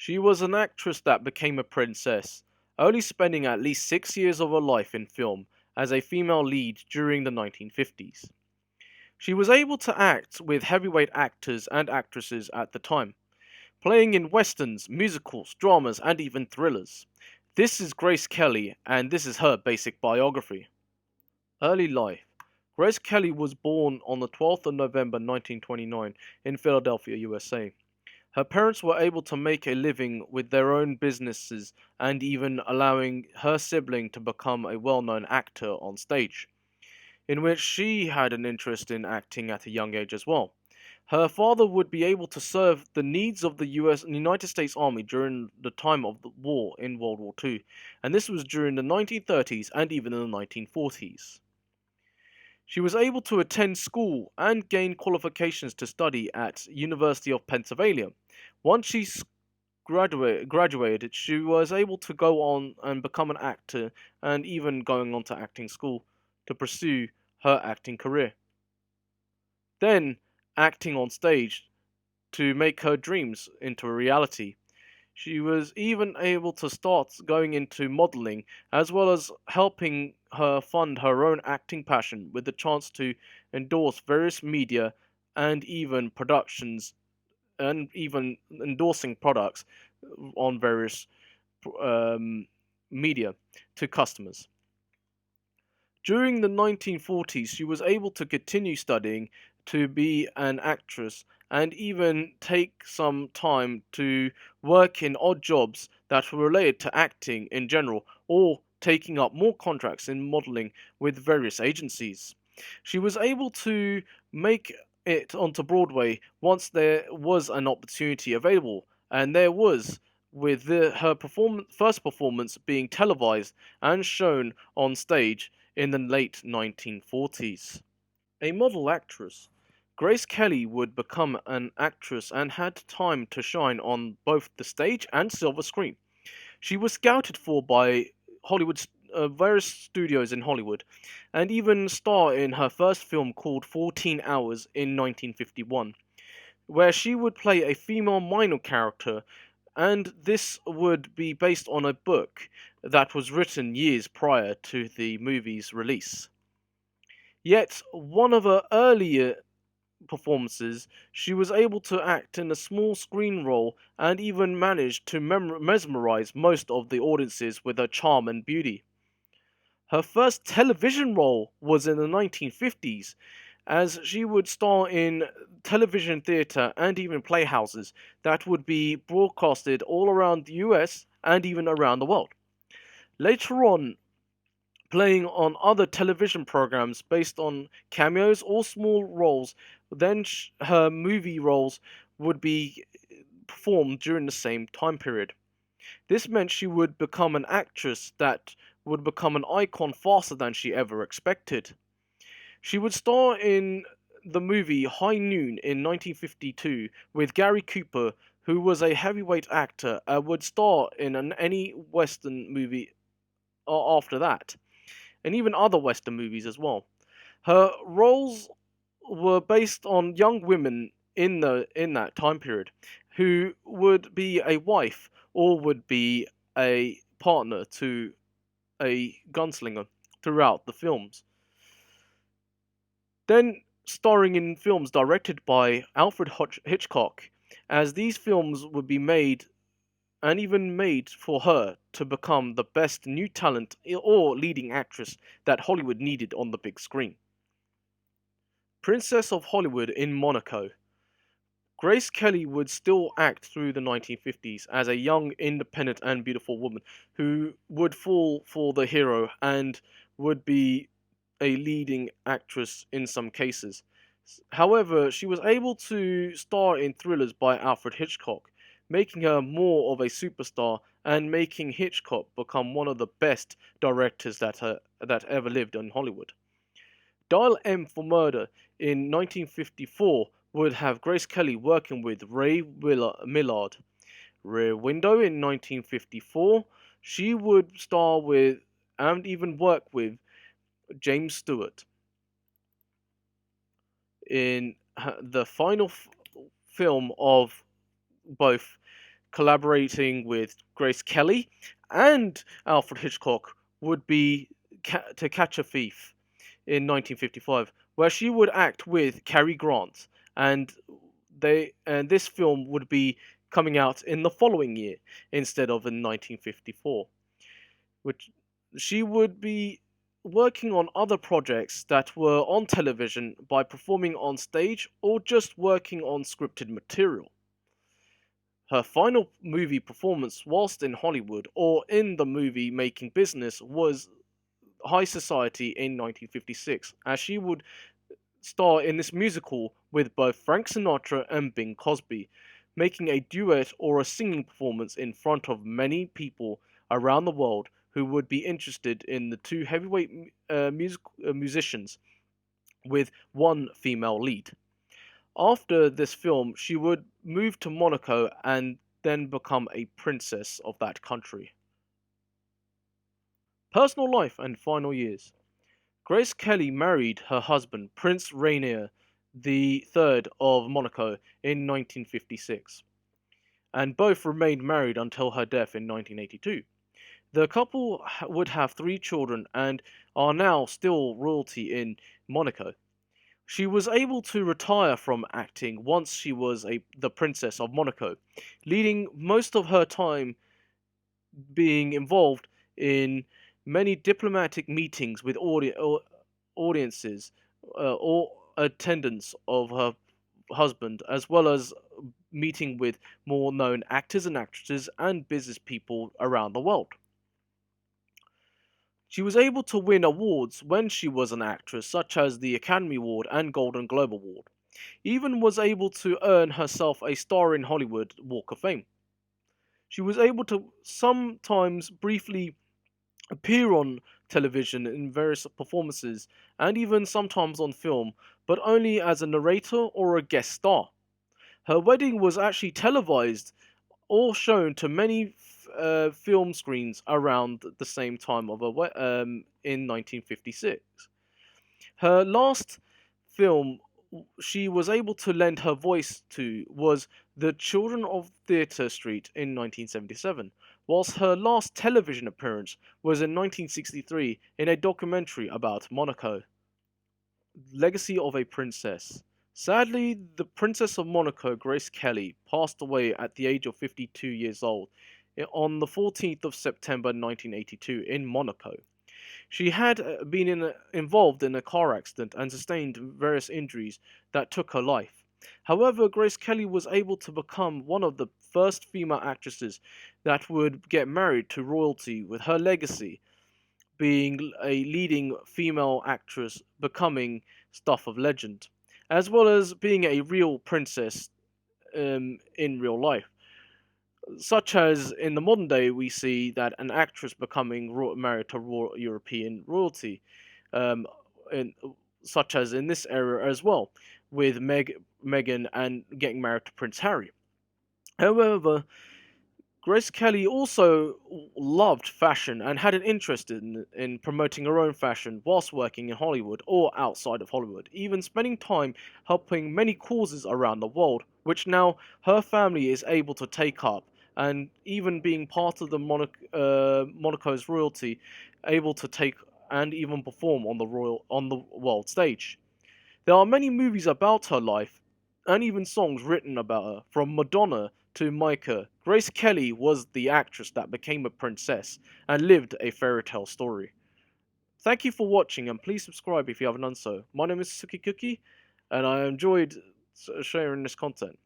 She was an actress that became a princess, only spending at least 6 years of her life in film as a female lead during the 1950s. She was able to act with heavyweight actors and actresses at the time, playing in westerns, musicals, dramas, and even thrillers. This is Grace Kelly, and this is her basic biography. Early life. Grace Kelly was born on the 12th of November 1929 in Philadelphia, USA. Her parents were able to make a living with their own businesses and even allowing her sibling to become a well known actor on stage, in which she had an interest in acting at a young age as well. Her father would be able to serve the needs of the United States Army during the time of the war in World War II, and this was during the 1930s and even in the 1940s. She was able to attend school and gain qualifications to study at University of Pennsylvania. Once she graduated, she was able to go on and become an actor and even going on to acting school to pursue her acting career. Then, acting on stage to make her dreams into a reality. She was even able to start going into modeling as well as helping her fund her own acting passion with the chance to endorse various media and even productions and even endorsing products on various um, media to customers. During the 1940s, she was able to continue studying to be an actress and even take some time to work in odd jobs that were related to acting in general or taking up more contracts in modeling with various agencies. She was able to make it onto Broadway once there was an opportunity available, and there was, with her first performance being televised and shown on stage in the late 1940s. A model actress, Grace Kelly would become an actress and had time to shine on both the stage and silver screen. She was scouted for by Hollywood's various studios in Hollywood, and even star in her first film called 14 Hours in 1951, where she would play a female minor character, and this would be based on a book that was written years prior to the movie's release. Yet, one of her earlier performances, she was able to act in a small screen role and even managed to mesmerize most of the audiences with her charm and beauty. Her first television role was in the 1950s, as she would star in television theatre and even playhouses that would be broadcasted all around the US and even around the world. Later on, playing on other television programs based on cameos or small roles, then her movie roles would be performed during the same time period. This meant she would become an actress that would become an icon faster than she ever expected. She would star in the movie High Noon in 1952 with Gary Cooper, who was a heavyweight actor, would star in any Western movie after that, and even other Western movies as well. Her roles were based on young women in that time period who would be a wife or would be a partner to a gunslinger throughout the films. Then starring in films directed by Alfred Hitchcock, as these films would be made and even made for her to become the best new talent or leading actress that Hollywood needed on the big screen. Princess of Hollywood in Monaco. Grace Kelly would still act through the 1950s as a young, independent, and beautiful woman who would fall for the hero and would be a leading actress in some cases. However, she was able to star in thrillers by Alfred Hitchcock, making her more of a superstar and making Hitchcock become one of the best directors that ever lived in Hollywood. Dial M for Murder in 1954 would have Grace Kelly working with Ray Millard. Rear Window in 1954, she would star with and even work with James Stewart. In the final film of both collaborating with Grace Kelly and Alfred Hitchcock, would be To Catch a Thief in 1955, where she would act with Cary Grant, and this film would be coming out in the following year instead of in 1954, which she would be working on other projects that were on television by performing on stage or just working on scripted material. Her final movie performance whilst in Hollywood or in the movie making business was High Society in 1956, as she would star in this musical with both Frank Sinatra and Bing Crosby, making a duet or a singing performance in front of many people around the world who would be interested in the two heavyweight musicians with one female lead. After this film, she would move to Monaco and then become a princess of that country. Personal life and final years. Grace Kelly married her husband, Prince Rainier III of Monaco, in 1956, and both remained married until her death in 1982. The couple would have three children and are now still royalty in Monaco. She was able to retire from acting once she was the Princess of Monaco, leading most of her time being involved in many diplomatic meetings with audiences or attendants of her husband, as well as meeting with more known actors and actresses and business people around the world. She was able to win awards when she was an actress, such as the Academy Award and Golden Globe Award. Even was able to earn herself a Star in Hollywood Walk of Fame. She was able to sometimes briefly appear on television in various performances, and even sometimes on film, but only as a narrator or a guest star. Her wedding was actually televised or shown to many film screens around the same time of in 1956. Her last film she was able to lend her voice to was The Children of Theatre Street in 1977, whilst her last television appearance was in 1963 in a documentary about Monaco. Legacy of a Princess. Sadly, the Princess of Monaco, Grace Kelly, passed away at the age of 52 years old on the 14th of September 1982 in Monaco. She had been involved in a car accident and sustained various injuries that took her life. However, Grace Kelly was able to become one of the first female actresses that would get married to royalty, with her legacy being a leading female actress becoming stuff of legend, as well as being a real princess in real life. Such as in the modern day, we see that an actress becoming married to European royalty, um, in, such as in this era as well, with Meghan and getting married to Prince Harry. However, Grace Kelly also loved fashion and had an interest in promoting her own fashion whilst working in Hollywood or outside of Hollywood, even spending time helping many causes around the world, which now her family is able to take up, and even being part of the Monaco's royalty, able to take and even perform on the world stage. There are many movies about her life, and even songs written about her, from Madonna to Micah. Grace Kelly was the actress that became a princess and lived a fairy tale story. Thank you for watching, and please subscribe if you haven't done so. My name is Suki Cookie, and I enjoyed sharing this content.